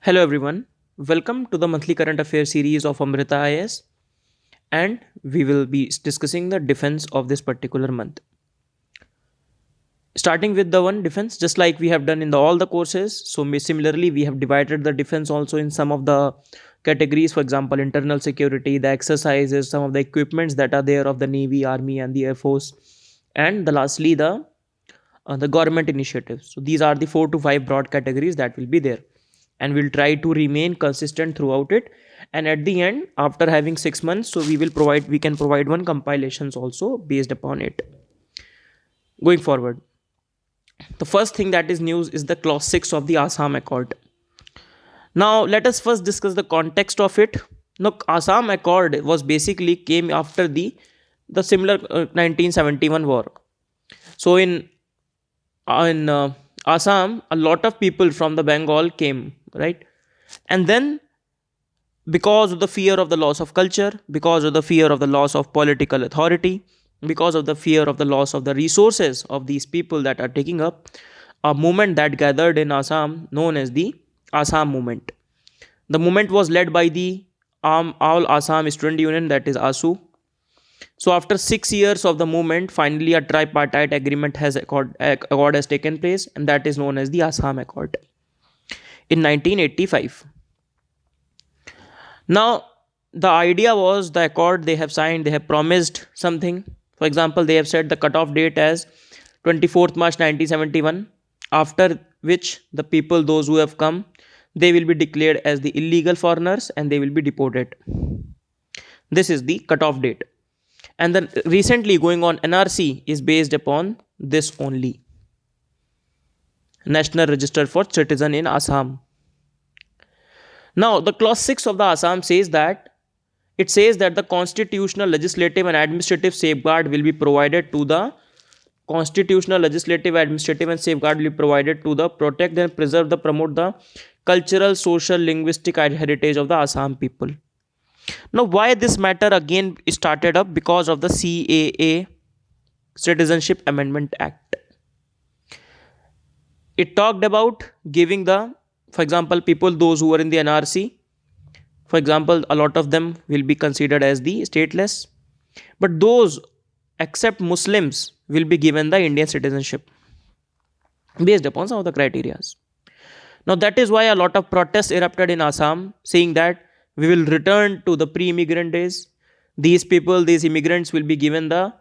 Hello everyone, welcome to the monthly current affairs series of Amrita IS, and we will be discussing the defense of this particular month. Starting with the one defense, just like we have done in all the courses. So similarly, we have divided the defense also in some of the categories. For example, internal security, the exercises, some of the equipments that are there of the Navy, Army, and the Air Force, and lastly the government initiatives. So these are the 4 to 5 broad categories that will be there, and we'll try to remain consistent throughout it. And at the end, after having 6 months, so we can provide one compilations also based upon it. Going forward, the first thing that is news is the clause 6 of the Assam Accord. Now let us first discuss the context of it. Now, Assam Accord was basically came after the similar 1971 war. So in Assam, a lot of people from the Bengal came, right? And then, because of the fear of the loss of culture, because of the fear of the loss of political authority, because of the fear of the loss of the resources of these people that are taking up, a movement that gathered in Assam known as the Assam movement. The movement was led by the All Assam Student Union, that is ASU. So after 6 years of the movement, finally a tripartite agreement accord has taken place, and that is known as the Assam Accord in 1985. Now, the idea was the accord they have signed, they have promised something. For example, they have set the cutoff date as 24th March 1971, after which the people, those who have come, they will be declared as the illegal foreigners and they will be deported. This is the cutoff date. And then recently going on NRC is based upon this only. National Register for Citizen in Assam. Now, the clause 6 of the Assam says that the constitutional, legislative and administrative safeguard will be provided to the protect and preserve the promote the cultural, social, linguistic heritage of the Assam people. Now, why this matter again started up? Because of the CAA, Citizenship Amendment Act. It talked about giving for example, people, those who are in the NRC, for example, a lot of them will be considered as the stateless, but those except Muslims will be given the Indian citizenship based upon some of the criteria. Now, that is why a lot of protests erupted in Assam, saying that we will return to the pre-immigrant days. These immigrants will be given the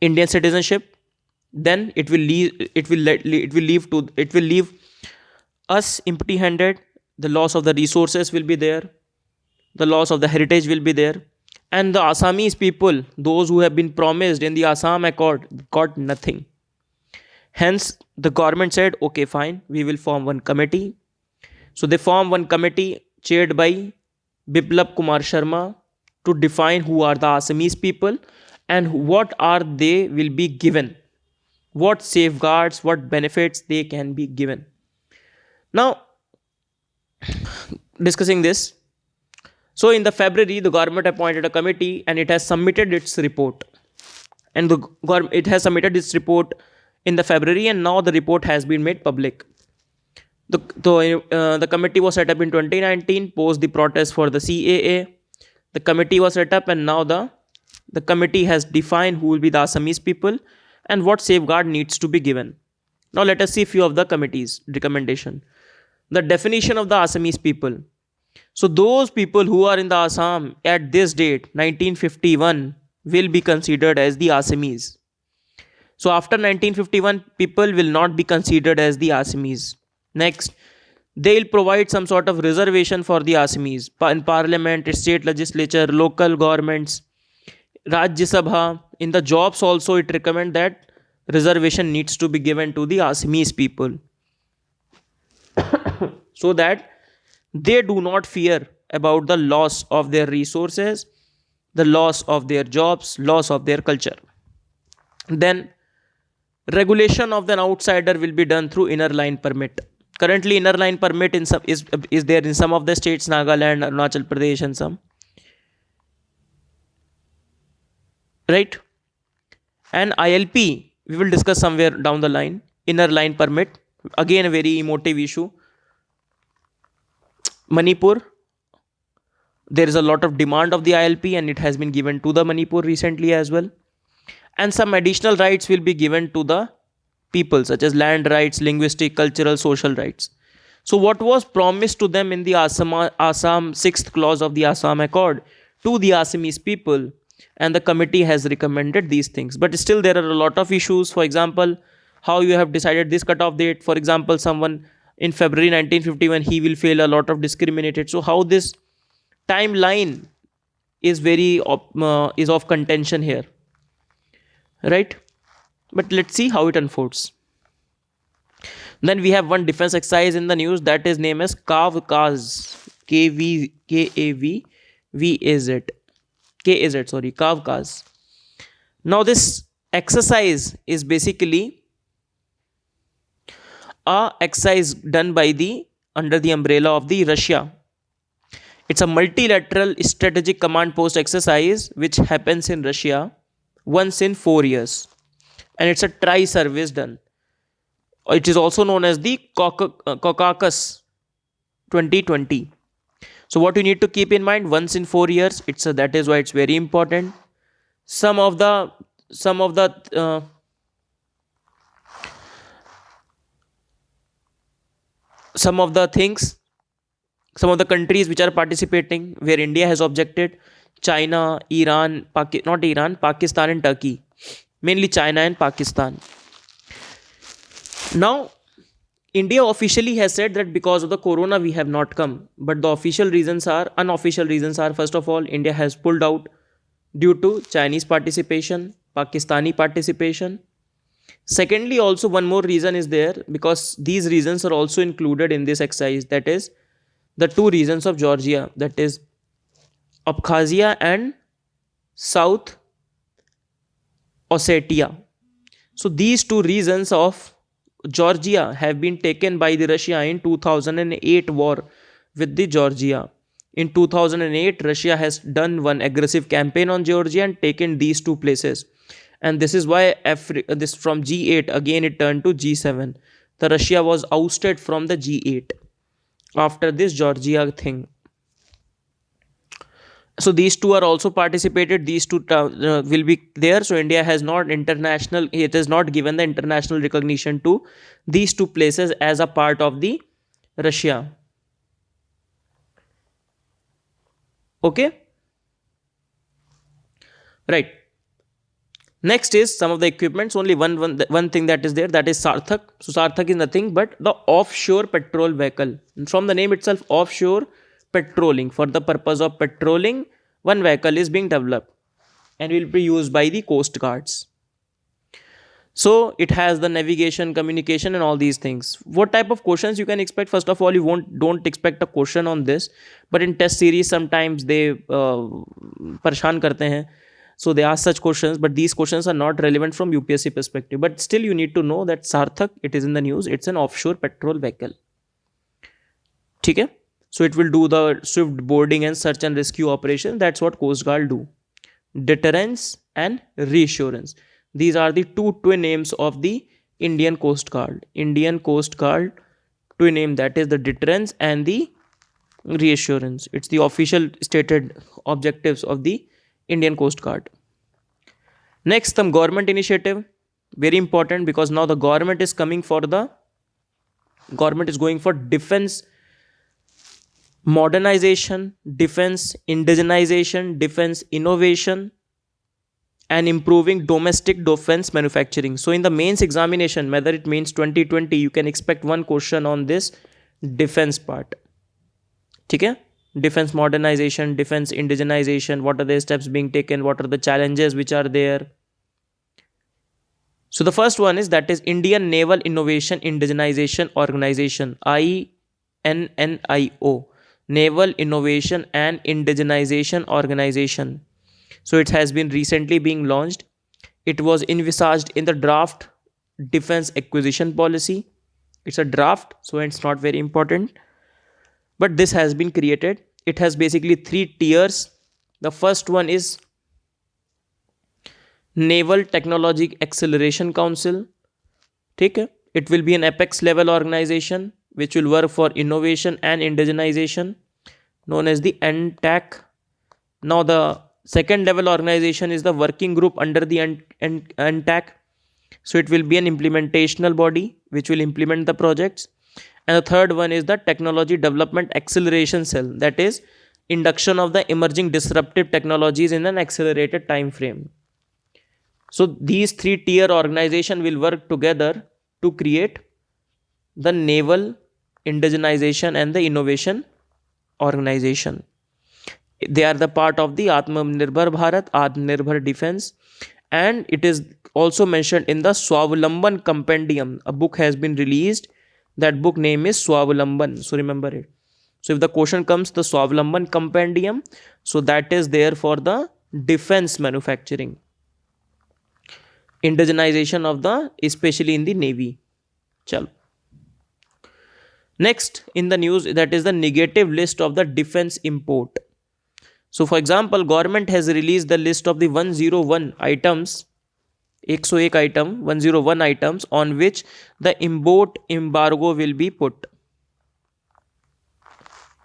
Indian citizenship. Then it will leave us empty-handed. The loss of the resources will be there. The loss of the heritage will be there. And the Assamese people, those who have been promised in the Assam Accord, got nothing. Hence, the government said, okay, fine, we will form one committee. So they form one committee chaired by Biplab Kumar Sharma to define who are the Assamese people and what are they will be given, what safeguards, what benefits they can be given. Now, discussing this, so in the February, the government appointed a committee and it has submitted its report. And it has submitted its report in the February, and now the report has been made public. The committee was set up in 2019 post the protest for the CAA. The committee was set up, and now the committee has defined who will be the Assamese people and what safeguard needs to be given. Now let us see a few of the committee's recommendation. The definition of the Assamese people. So those people who are in the Assam at this date 1951 will be considered as the Assamese. So after 1951, people will not be considered as the Assamese. Next, they will provide some sort of reservation for the Assamese in parliament, state legislature, local governments, Rajya Sabha. In the jobs also, it recommends that reservation needs to be given to the Assamese people so that they do not fear about the loss of their resources, the loss of their jobs, loss of their culture. Then, regulation of an outsider will be done through inner line permit. Currently, inner line permit is there in some of the states, Nagaland, Arunachal Pradesh, and some. Right? And ILP, we will discuss somewhere down the line. Inner line permit, again a very emotive issue. Manipur, there is a lot of demand of the ILP and it has been given to the Manipur recently as well. And some additional rights will be given to the people, such as land rights, linguistic, cultural, social rights. So, what was promised to them in the Assam 6th clause of the Assam Accord to the Assamese people, and the committee has recommended these things. But still, there are a lot of issues. For example, how you have decided this cutoff date. For example, someone in February 1951, he will feel a lot of discriminated. So, how this timeline is is of contention here, right? But let's see how it unfolds. Then we have one defense exercise in the news that is named as Kavkaz. Kavvaz. KAZ, sorry, Kavkaz. Now, this exercise is basically a exercise done by the under the umbrella of the Russia. It's a multilateral strategic command post exercise which happens in Russia once in 4 years, and it's a tri-service done. It is also known as the Caucasus 2020. So what you need to keep in mind, once in 4 years, that is why it's very important. Some of the things, some of the countries which are participating where India has objected: China, Iran, not Iran, Pakistan and Turkey. Mainly China and Pakistan. Now, India officially has said that because of the corona we have not come, but the unofficial reasons are, first of all, India has pulled out due to Chinese participation, Pakistani participation. Secondly, also one more reason is there, because these reasons are also included in this exercise, that is the two regions of Georgia, that is Abkhazia and South Ossetia. So these two regions of Georgia have been taken by the Russia in 2008 war with the Georgia. In 2008, Russia has done one aggressive campaign on Georgia and taken these two places. And this is why this from G8 again it turned to G7. The Russia was ousted from the G8 after this Georgia thing. So these two are also participated. These two will be there. So India has not it has not given the international recognition to these two places as a part of the Russia. Okay. Right. Next is some of the equipments. Only one thing that is there, that is Sarthak. So Sarthak is nothing but the offshore patrol vehicle. And from the name itself, offshore patrolling. For the purpose of patrolling, one vehicle is being developed and will be used by the coast guards. So it has the navigation, communication and all these things. What type of questions you can expect? First of all, you don't expect a question on this, but in test series sometimes they pareshan karte hain. So they ask such questions, but these questions are not relevant from UPSC perspective. But still you need to know that Sarthak, it is in the news, it's an offshore patrol vehicle. Okay? So it will do the swift boarding and search and rescue operation. That's what Coast Guard do. Deterrence and reassurance. These are the two twin names of the Indian Coast Guard. Indian Coast Guard twin name, that is the deterrence and the reassurance. It's the official stated objectives of the Indian Coast Guard. Next, some government initiative. Very important, because now the government is going for defense modernization, defense indigenization, defense innovation, and improving domestic defense manufacturing. So in the mains examination, whether it means 2020, you can expect one question on this defense part. Okay? Defense modernization, defense indigenization, what are the steps being taken, what are the challenges which are there. So the first one is, that is Indian Naval Innovation Indigenization Organization, INNIO, Naval Innovation and Indigenization Organization. So it has been recently being launched. It was envisaged in the draft defense acquisition policy. It's a draft, so it's not very important. But this has been created. It has basically 3 tiers. The first one is Naval Technology Acceleration Council. Okay? It will be an apex level organization which will work for innovation and indigenization, known as the NTAC. Now, the second level organization is the working group under the NTAC. So, it will be an implementational body which will implement the projects. And the third one is the Technology Development Acceleration Cell, that is, induction of the emerging disruptive technologies in an accelerated time frame. So, these three tier organization will work together to create the Naval Indigenization and the Innovation Organization. They are the part of the Atmanirbhar Bharat, Atmanirbhar Defense, and it is also mentioned in the Swavalamban Compendium. A book has been released. That book name is Swavalamban. So remember it. So if the question comes, the Swavalamban Compendium, so that is there for the defense manufacturing, indigenization of the, especially in the Navy. Chalo. Next in the news, that is the negative list of the defense import. So for example, government has released the list of the 101 items, 101 item, 101 items on which the import embargo will be put.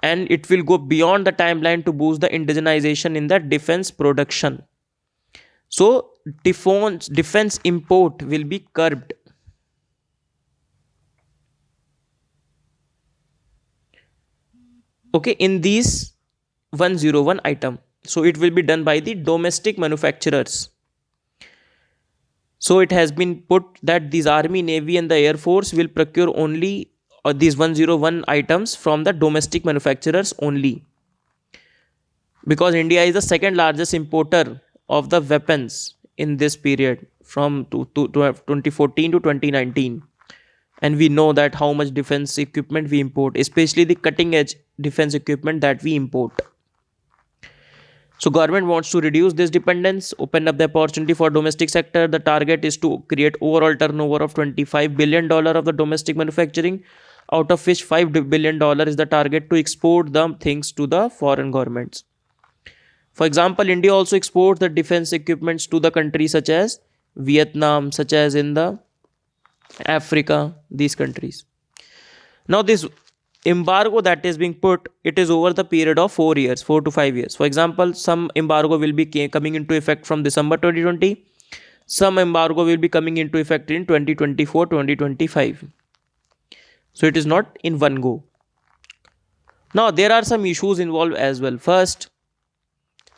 And it will go beyond the timeline to boost the indigenization in the defense production. So defense import will be curbed. Okay, in these 101 item. So it will be done by the domestic manufacturers. So it has been put that these Army, Navy and the Air Force will procure only these 101 items from the domestic manufacturers only. Because India is the second largest importer of the weapons in this period from 2014 to 2019. And we know that how much defense equipment we import, especially the cutting edge defense equipment that we import. So government wants to reduce this dependence, open up the opportunity for domestic sector. The target is to create overall turnover of $25 billion of the domestic manufacturing, out of which $5 billion is the target to export the things to the foreign governments. For example, India also exports the defense equipments to the countries such as Vietnam, such as in the Africa, these countries. Now this embargo that is being put, it is over the period of 4 years, 4 to 5 years. For example, some embargo will be coming into effect from December 2020. Some embargo will be coming into effect in 2024, 2025. So it is not in one go. Now there are some issues involved as well. First,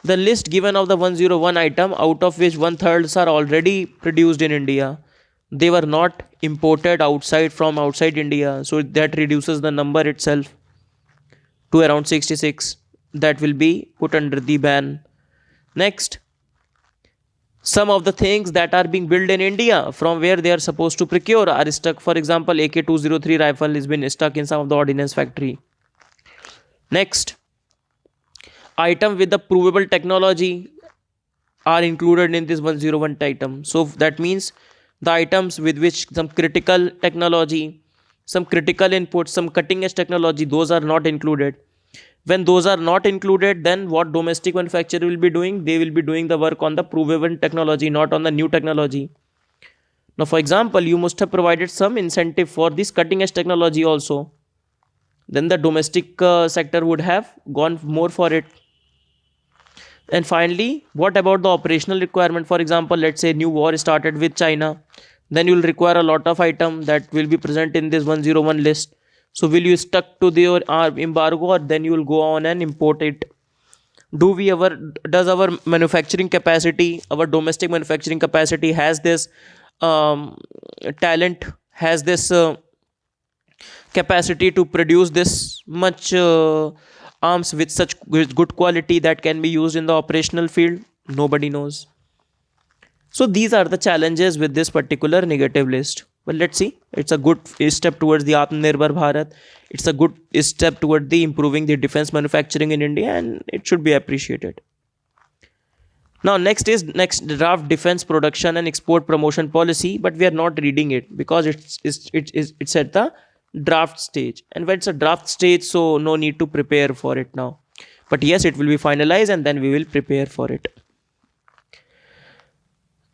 the list given of the 101 item, out of which 1/3 are already produced in India. They were not imported from outside India. So that reduces the number itself to around 66. That will be put under the ban. Next, some of the things that are being built in India from where they are supposed to procure are stuck. For example, AK-203 rifle has been stuck in some of the ordnance factory. Next, item with the provable technology are included in this 101 item. So that means the items with which some critical technology, some critical inputs, some cutting edge technology, those are not included. When those are not included, then what domestic manufacturer will be doing? They will be doing the work on the proven technology, not on the new technology. Now, for example, you must have provided some incentive for this cutting edge technology also. Then the domestic sector would have gone more for it. And finally, what about the operational requirement? For example, let's say new war started with China. Then you will require a lot of items that will be present in this 101 list. So will you stuck to the embargo, or then you will go on and import it? Does our manufacturing capacity, our domestic manufacturing capacity has this talent, has this capacity to produce this much arms with such good quality that can be used in the operational field? Nobody knows. So these are the challenges with this particular negative list. Well, let's see. It's a good step towards the Atmanirbhar Bharat. It's a good step toward the improving the defense manufacturing in India, and it should be appreciated. Now next draft defense production and export promotion policy, but we are not reading it because it's at the draft stage, and when it's a draft stage, so no need to prepare for it now. But yes, it will be finalized and then we will prepare for it.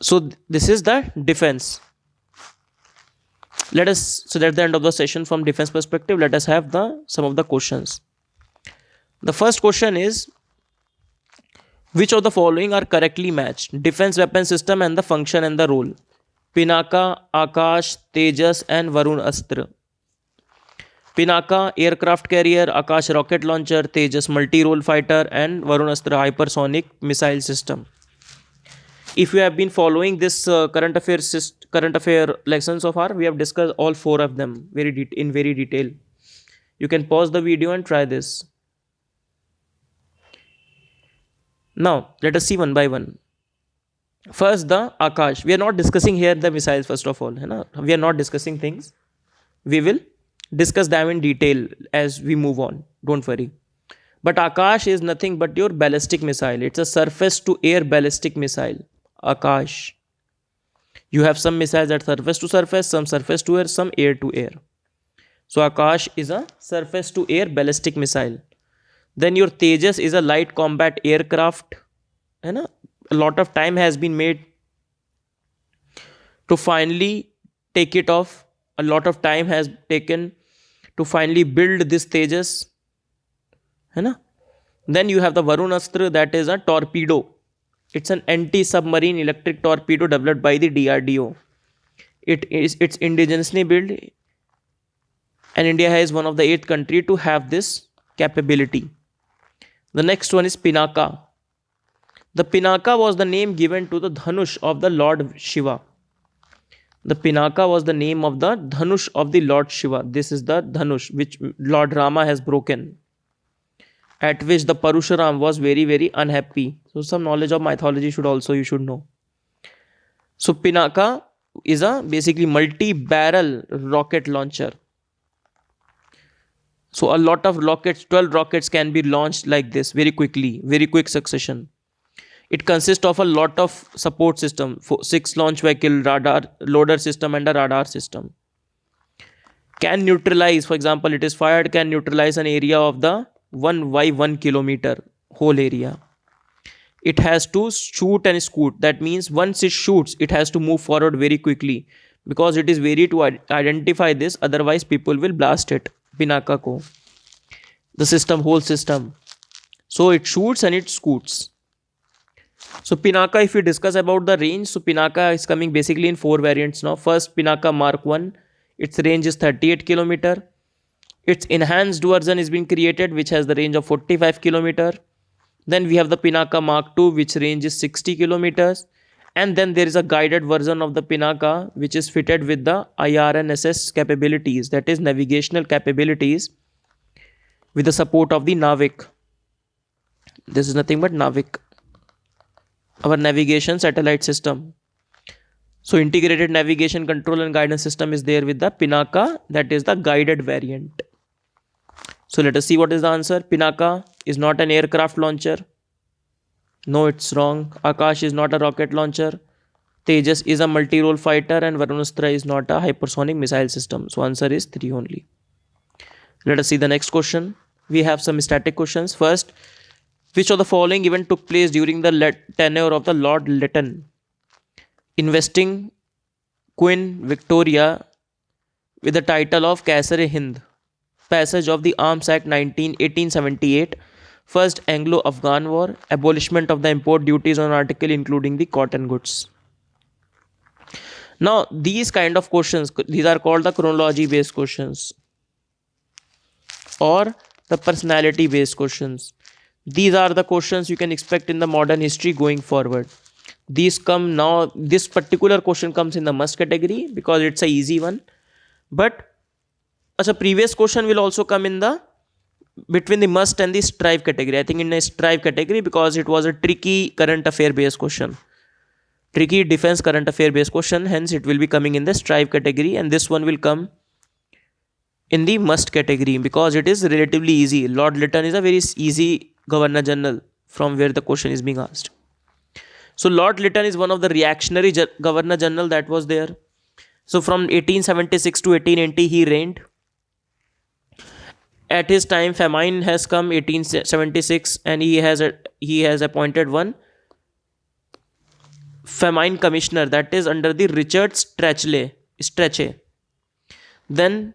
So this is the defense. Let us, so that's the end of the session from defense perspective. Let us have the some of the questions. The first question is, which of the following are correctly matched? Defense weapon system and the function and the role. Pinaka, Akash, Tejas and Varun Astra. Pinaka aircraft carrier, Akash rocket launcher, Tejas multi-role fighter and Varun Astra hypersonic missile system. If you have been following this current affair lesson so far, we have discussed all four of them in very detail. You can pause the video and try this. Now let us see one by one. First, the Akash. We are not discussing here the missiles first of all. We are not discussing things. We will discuss them in detail as we move on. Don't worry. But Akash is nothing but your ballistic missile. It's a surface to air ballistic missile. Akash. You have some missiles that surface to surface, some surface to air, some air to air. So Akash is a surface to air ballistic missile. Then your Tejas is a light combat aircraft. A lot of time has been made to finally take it off. A lot of time has taken to finally build this Tejas. Then you have the Varun Astra, that is a torpedo. It's an anti-submarine electric torpedo developed by the DRDO. It's indigenously built, and India is one of the 8th country to have this capability. The next one is Pinaka. The Pinaka was the name given to the Dhanush of the Lord Shiva. The Pinaka was the name of the Dhanush of the Lord Shiva. This is the Dhanush which Lord Rama has broken, at which the Parusharam was very, very unhappy. So some knowledge of mythology you should know. So Pinaka is a basically multi-barrel rocket launcher. So a lot of rockets, 12 rockets can be launched like this very quickly, very quick succession. It consists of a lot of support system, 6 launch vehicle, radar, loader system and a radar system. Can neutralize, for example, it is fired, can neutralize an area of the 1 by 1 kilometer whole area. It has to shoot and scoot. That means once it shoots, it has to move forward very quickly, because it is very to identify this, otherwise people will blast it. Pinaka ko, the system, whole system. So it shoots and it scoots. So Pinaka, if we discuss about the range, so Pinaka is coming basically in 4 variants now. First, Pinaka Mark 1, its range is 38 km. Its enhanced version is being created, which has the range of 45 km. Then we have the Pinaka Mark 2, which range is 60 km. And then there is a guided version of the Pinaka, which is fitted with the IRNSS capabilities, that is navigational capabilities, with the support of the NAVIC. This is nothing but NAVIC, our navigation satellite system. So integrated navigation, control and guidance system is there with the Pinaka, that is the guided variant. So let us see what is the answer. Pinaka is not an aircraft launcher. No, it's wrong. Akash is not a rocket launcher. Tejas is a multi-role fighter, and Varun Astra is not a hypersonic missile system. So answer is 3 only. Let us see the next question. We have some static questions. First, which of the following event took place during the tenure of the Lord Lytton? Investing Queen Victoria with the title of Kaisar-e-Hind. Passage of the Arms Act 1878. First Anglo-Afghan War. Abolishment of the import duties on article including the cotton goods. Now these kind of questions, these are called the chronology based questions or the personality based questions. These are the questions you can expect in the modern history going forward. These come now, this particular question comes in the must category because it's a easy one. But as a previous question will also come in the between the must and the strive category. I think in a strive category because it was a tricky current affair based question. Tricky defense current affair based question. Hence it will be coming in the strive category, and this one will come in the must category because it is relatively easy. Lord Lytton is a very easy Governor General from where the question is being asked. So Lord Lytton is one of the reactionary Governor General that was there. So from 1876 to 1880 he reigned. At his time famine has come 1876 and he has appointed one famine commissioner, that is under the Richard Strachey. Then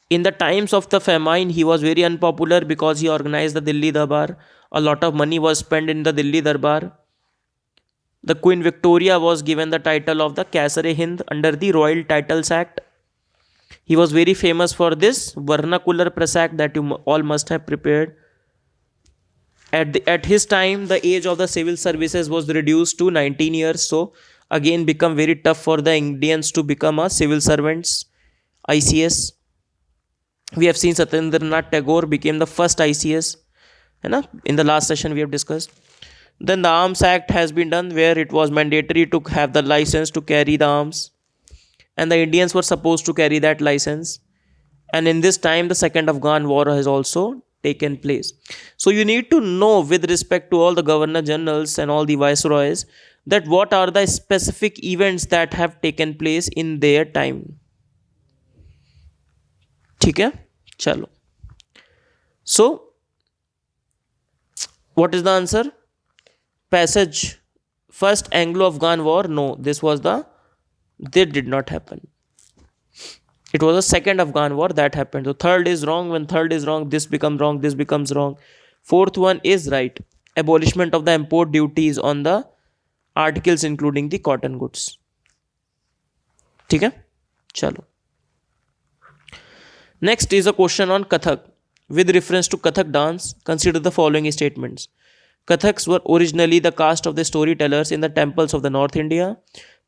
in the times of the famine, he was very unpopular because he organized the Delhi Darbar. A lot of money was spent in the Delhi Darbar. The Queen Victoria was given the title of the Kaisar-e-Hind under the Royal Titles Act. He was very famous for this vernacular press act that you all must have prepared. At his time, the age of the civil services was reduced to 19 years. So again, become very tough for the Indians to become a civil servants, ICS. We have seen Satyendranath Tagore became the first ICS. In the last session we have discussed. Then the Arms Act has been done where it was mandatory to have the license to carry the arms. And the Indians were supposed to carry that license. And in this time, the Second Afghan War has also taken place. So you need to know, with respect to all the governor generals and all the viceroys, that what are the specific events that have taken place in their time. ठीक है, चलो. So what is the answer? Passage. First Anglo-Afghan War, no, that did not happen. It was a second Afghan War that happened. So third is wrong. When third is wrong, this becomes wrong, this becomes wrong. Fourth one is right. Abolishment of the import duties on the articles including the cotton goods. ठीक है, चलो. Next is a question on Kathak. With reference to Kathak dance, consider the following statements. Kathaks were originally the caste of the storytellers in the temples of the North India.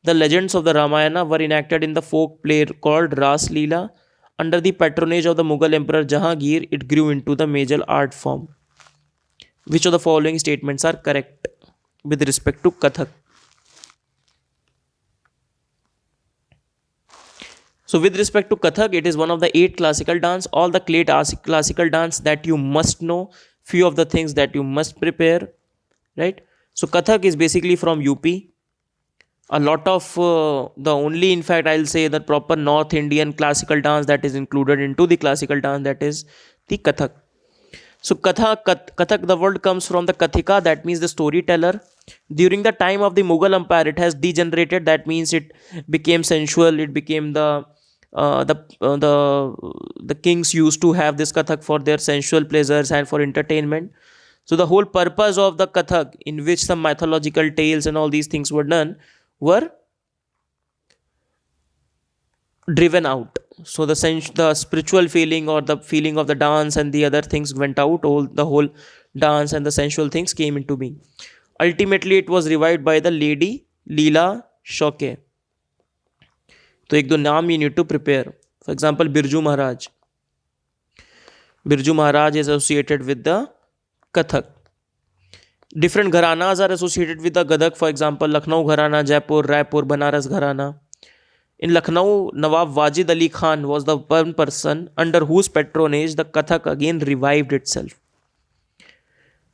The legends of the Ramayana were enacted in the folk play called Ras Leela. Under the patronage of the Mughal Emperor Jahangir, it grew into the major art form. Which of the following statements are correct with respect to Kathak? So with respect to Kathak, it is one of the 8 classical dance. All the classical dance that you must know, few of the things that you must prepare, right? So Kathak is basically from UP. A lot of the only, in fact, I'll say the proper North Indian classical dance that is included into the classical dance, that is the Kathak. So Kathak, the word comes from the Kathika, that means the storyteller. During the time of the Mughal Empire, it has degenerated. That means it became sensual. It became the kings used to have this Kathak for their sensual pleasures and for entertainment. So the whole purpose of the Kathak, in which some mythological tales and all these things were done, were driven out. So the spiritual feeling or the feeling of the dance and the other things went out. The whole dance and the sensual things came into being. Ultimately, it was revived by the lady Leela Shoke. तो एक दो नाम you need to prepare. For example, Birju Maharaj. Birju Maharaj is associated with the Kathak. Different gharanas are associated with the Kathak. For example, Lucknow Gharana, Jaipur, Raipur, Banaras Gharana. In Lucknow, Nawab Wajid Ali Khan was the one person under whose patronage the Kathak again revived itself.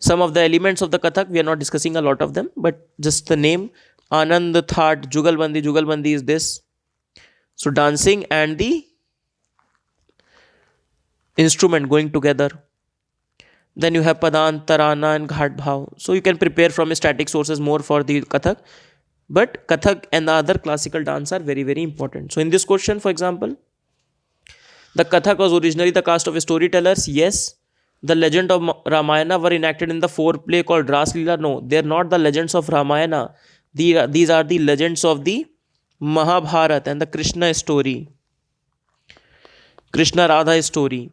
Some of the elements of the Kathak, we are not discussing a lot of them, but just the name. Anand Thaat, Jugalbandi. Jugalbandi is this. So dancing and the instrument going together. Then you have Padan, Tarana and Ghat Bhav. So you can prepare from static sources more for the Kathak. But Kathak and the other classical dance are very, very important. So in this question, for example, the Kathak was originally the caste of storytellers. Yes. The legend of Ramayana were enacted in the foreplay called Ras Leela. No, they are not the legends of Ramayana. These are the legends of the Mahabharata and the Krishna story. Krishna Radha story.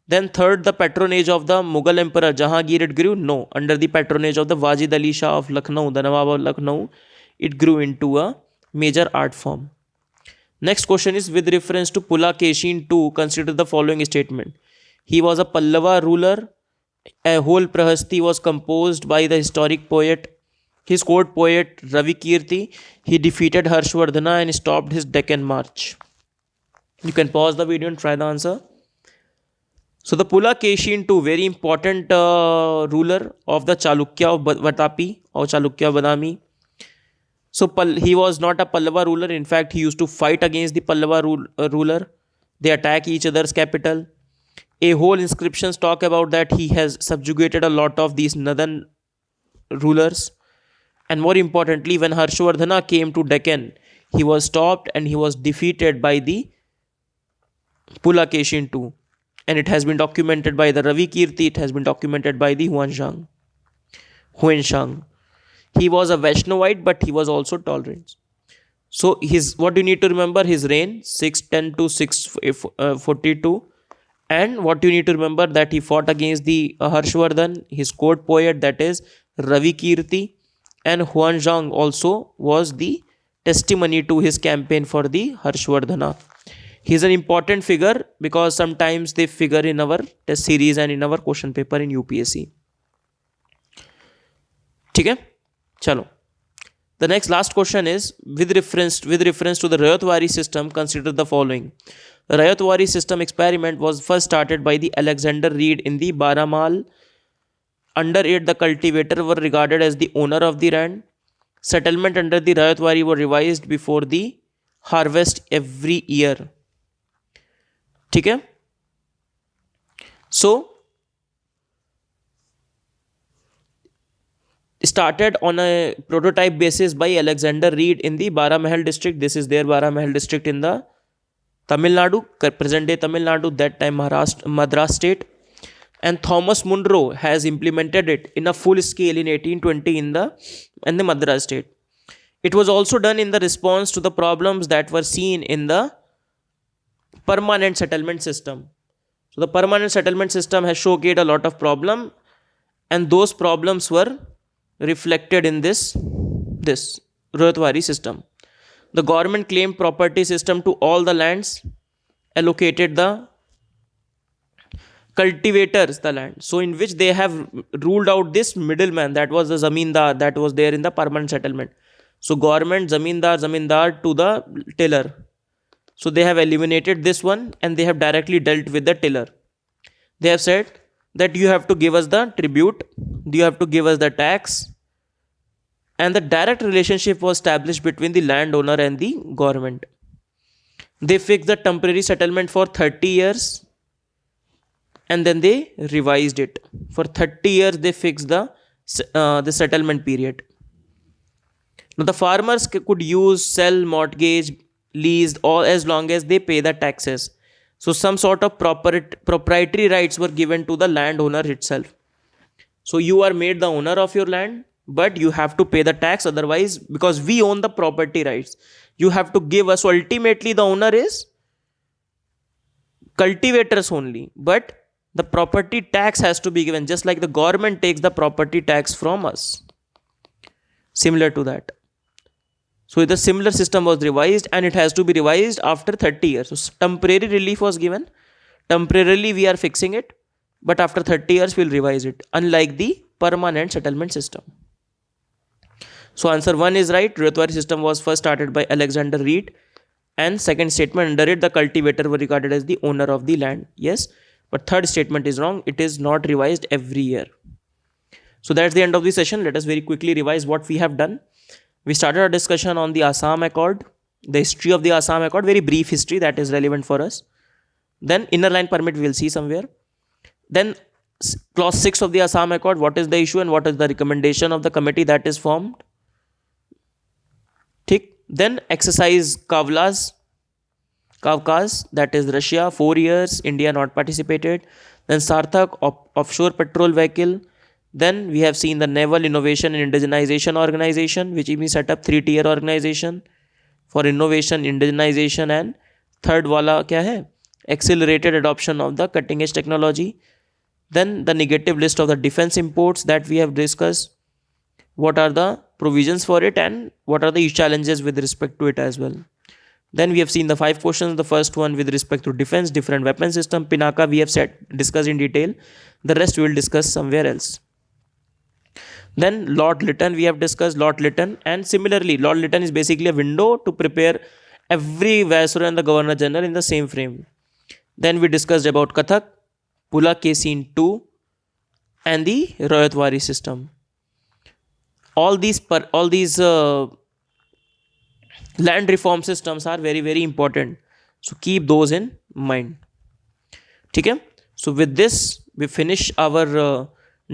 Then third, the patronage of the Mughal Emperor Jahangir, it grew. No, under the patronage of the Wajid Ali Shah of Lucknow, the Nawab of Lucknow, it grew into a major art form. Next question is with reference to Pulakeshin II, consider the following statement. He was a Pallava ruler. A whole Prahasti was composed by the historic poet. His court poet Ravi Kirti. He defeated Harshvardhana and stopped his Deccan march. You can pause the video and try the answer. So the Pulakeshin II, very important ruler of the Chalukya of Vatapi or Chalukya Badami. So he was not a Pallava ruler. In fact, he used to fight against the Pallava ruler. They attack each other's capital. A whole inscriptions talk about that he has subjugated a lot of these northern rulers. And more importantly, when Harshvardhana came to Deccan, he was stopped and he was defeated by the Pulakeshin too. And it has been documented by the Ravi Kirti, it has been documented by the Huan Shang. He was a Vaishnavite, but he was also tolerant. So his, what you need to remember, his reign 610 to 642, and what you need to remember, that he fought against the Harshvardhan, his court poet, that is Ravi Kirti, and Huanzhang also was the testimony to his campaign for the Harshvardhana. He is an important figure because sometimes they figure in our test series and in our question paper in UPSC. ठीक है, चलो. The next last question is with reference to the Rayotwari system, consider the following. The Rayotwari system experiment was first started by the Alexander Reed in the Baramal. Under it, the cultivator were regarded as the owner of the land. Settlement under the Rayotwari were revised before the harvest every year. ठीक है. So started on a prototype basis by Alexander Reed in the Baramahal district. This is their Baramahal district in the Tamil Nadu, present day Tamil Nadu, that time Madras state. And Thomas Munro has implemented it in a full scale in 1820 in the Madras state. It was also done in the response to the problems that were seen in the permanent settlement system. So the permanent settlement system has showcased a lot of problem, and those problems were reflected in this Rayotwari system. The government claimed property system to all the lands, allocated the cultivators the land, so in which they have ruled out this middleman, that was the zamindar that was there in the permanent settlement. So government zamindar to the tiller, so they have eliminated this one and they have directly dealt with the tiller. They have said that you have to give us the tribute, you have to give us the tax, and the direct relationship was established between the landowner and the government. They fixed the temporary settlement for 30 years and then they revised it. For 30 years they fixed the settlement period. Now the farmers could use, sell, mortgage, lease, all as long as they pay the taxes. So some sort of proprietary rights were given to the landowner itself. So you are made the owner of your land, but you have to pay the tax, otherwise, because we own the property rights, you have to give us. So ultimately the owner is cultivators only, but the property tax has to be given, just like the government takes the property tax from us. Similar to that. So the similar system was revised, and it has to be revised after 30 years. So temporary relief was given. Temporarily we are fixing it, but after 30 years we'll revise it, unlike the permanent settlement system. So answer 1 is right. Rayotwari system was first started by Alexander Reed, and second statement, under it the cultivator were regarded as the owner of the land. Yes, but third statement is wrong. It is not revised every year. So that's the end of the session. Let us very quickly revise what we have done. We started our discussion on the Assam Accord, the history of the Assam Accord, very brief history that is relevant for us. Then inner line permit we will see somewhere. Then clause 6 of the Assam Accord, what is the issue and what is the recommendation of the committee that is formed. Then exercise Kavkaz, that is Russia, 4 years, India not participated. Then Sarthak, offshore patrol vehicle. Then we have seen the Naval Innovation and Indigenization Organization, which is set up 3-tier organization for innovation, indigenization, and third wala kya hai? Accelerated adoption of the cutting edge technology. Then the negative list of the defense imports that we have discussed. What are the provisions for it and what are the challenges with respect to it as well. Then we have seen the 5 questions. The first one with respect to defense, different weapon system, Pinaka we have discussed in detail. The rest we will discuss somewhere else. Then Lord Lytton we have discussed, Lord Lytton, and similarly Lord Lytton is basically a window to prepare every Viceroy and the Governor General in the same frame. Then we discussed about Kathak, Pulakeshin II, and the Rayotwari system. All these land reform systems are very, very important. So keep those in mind. Okay? So with this, we finish our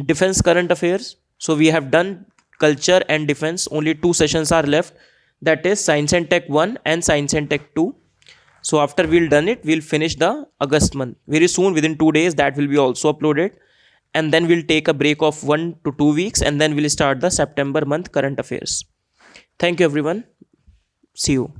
defense current affairs. So we have done culture and defense. Only 2 sessions are left. That is Science and Tech 1 and Science and Tech 2. So after we'll done it, we'll finish the August month very soon. Within 2 days, that will be also uploaded, and then we'll take a break of 1 to 2 weeks, and then we'll start the September month current affairs. Thank you, everyone. See you.